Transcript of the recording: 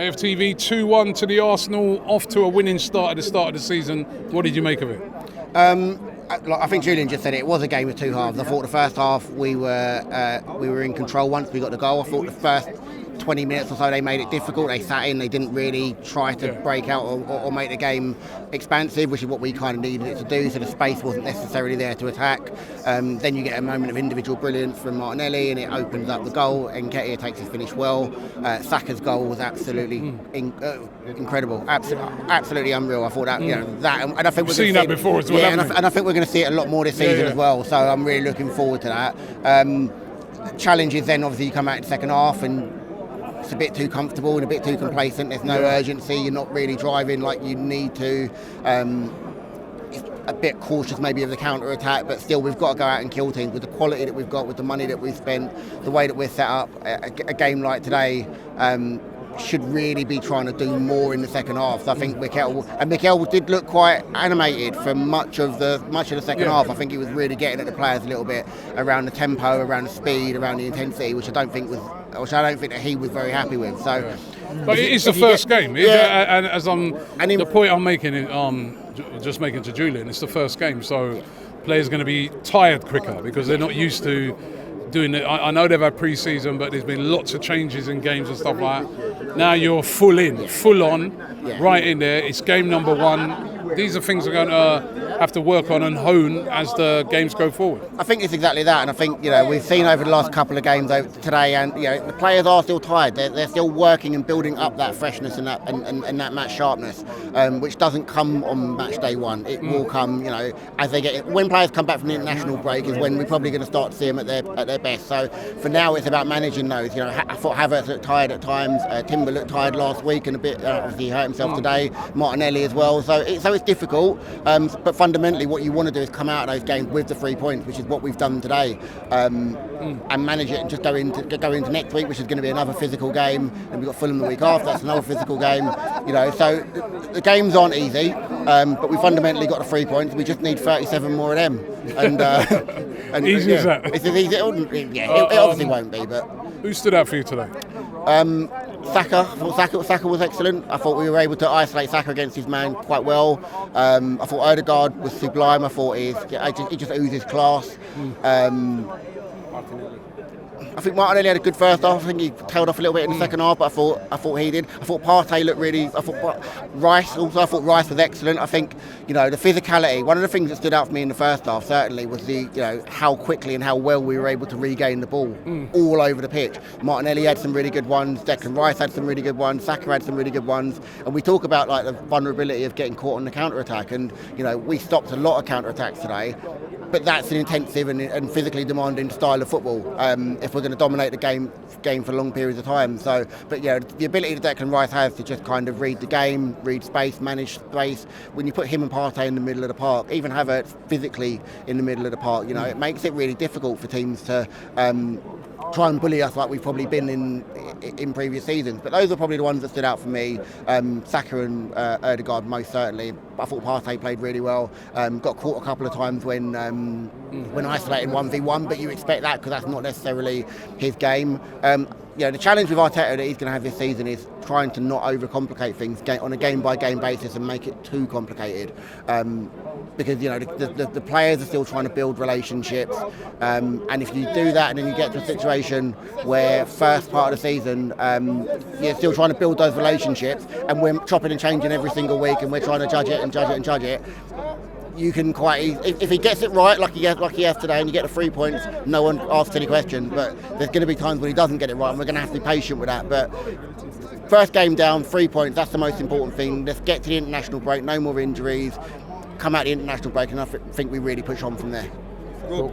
AFTV 2-1 to the Arsenal, off to a winning start at the start of the season. What did you make of it? I think Julian just said it was a game of two halves. I thought the first half we were in control once we got the goal. I thought the first 20 minutes or so they made it difficult. They sat in, they didn't really try to break out or make the game expansive, which is what we kind of needed it to do, so the space wasn't necessarily there to attack. Then you get a moment of individual brilliance from Martinelli and it opens up the goal, and Nketiah takes his finish well. Saka's goal was absolutely incredible, absolutely unreal. I thought that, and I think we've seen that before as well. Yeah, and I think we're going to see it a lot more this season as well, so I'm really looking forward to that. Challenges then, obviously you come out in the second half and it's a bit too comfortable and a bit too complacent. There's no urgency. You're not really driving like you need to. It's a bit cautious maybe of the counter-attack, but still we've got to go out and kill teams with the quality that we've got, with the money that we've spent, the way that we're set up. A game like today should really be trying to do more in the second half. So I think Mikel did look quite animated for much of the second half. I think he was really getting at the players a little bit around the tempo, around the speed, around the intensity, which I don't think that he was very happy with. So, but it is the first game. And as the point I'm making, just making to Julian, it's the first game, so players are going to be tired quicker because they're not used to doing it. I know they've had pre-season, but there's been lots of changes in games and stuff like that. Now you're full on, right in there. It's game number one. These are things we're going to have to work on and hone as the games go forward. I think it's exactly that, and I think we've seen over the last couple of games today, and the players are still tired. They're still working and building up that freshness and that match sharpness, which doesn't come on match day one. It will come, as they get. When players come back from the international break is when we're probably going to start to see them at their best. So for now, it's about managing those. I thought Halves looked tired at times. Timber looked tired last week and a bit. Obviously, he hurt himself today. Martinelli as well. So it's difficult, but fundamentally what you want to do is come out of those games with the 3 points, which is what we've done today, and manage it and just go into next week, which is going to be another physical game, and we've got Fulham the week after, that's another physical game, so the games aren't easy, but we fundamentally got the 3 points. We just need 37 more of them, and easy as that. It's as easy. It obviously won't be, but who stood out for you today? Saka. I thought Saka was excellent. I thought we were able to isolate Saka against his man quite well. I thought Odegaard was sublime. I thought he just oozes class. I think Martinelli had a good first half. I think he tailed off a little bit in the second half, but I thought he did. I thought Partey looked really. I thought Rice was excellent. I think the physicality. One of the things that stood out for me in the first half certainly was the how quickly and how well we were able to regain the ball all over the pitch. Martinelli had some really good ones. Declan Rice had some really good ones. Saka had some really good ones. And we talk about the vulnerability of getting caught on the counter attack. And we stopped a lot of counter attacks today. But that's an intensive and physically demanding style of football. If we're going to dominate the game for long periods of time. So, but the ability that Declan Rice has to just kind of read the game, read space, manage space. When you put him and Partey in the middle of the park, even Havertz physically in the middle of the park, it makes it really difficult for teams to try and bully us like we've probably been in previous seasons. But those are probably the ones that stood out for me. Saka and Odegaard most certainly. I thought Partey played really well. Got caught a couple of times when isolating 1v1, but you expect that because that's not necessarily his game. The challenge with Arteta that he's going to have this season is trying to not overcomplicate things on a game-by-game basis and make it too complicated. Because the players are still trying to build relationships, and if you do that and then you get to a situation where first part of the season you're still trying to build those relationships, and we're chopping and changing every single week, and we're trying to judge it. You can if he gets it right, like he has today, and you get the 3 points, no one asks any questions. But there's going to be times when he doesn't get it right, and we're going to have to be patient with that. But first game down, 3 points, that's the most important thing. Let's get to the international break, no more injuries, come out the international break, and I think we really push on from there. Cool.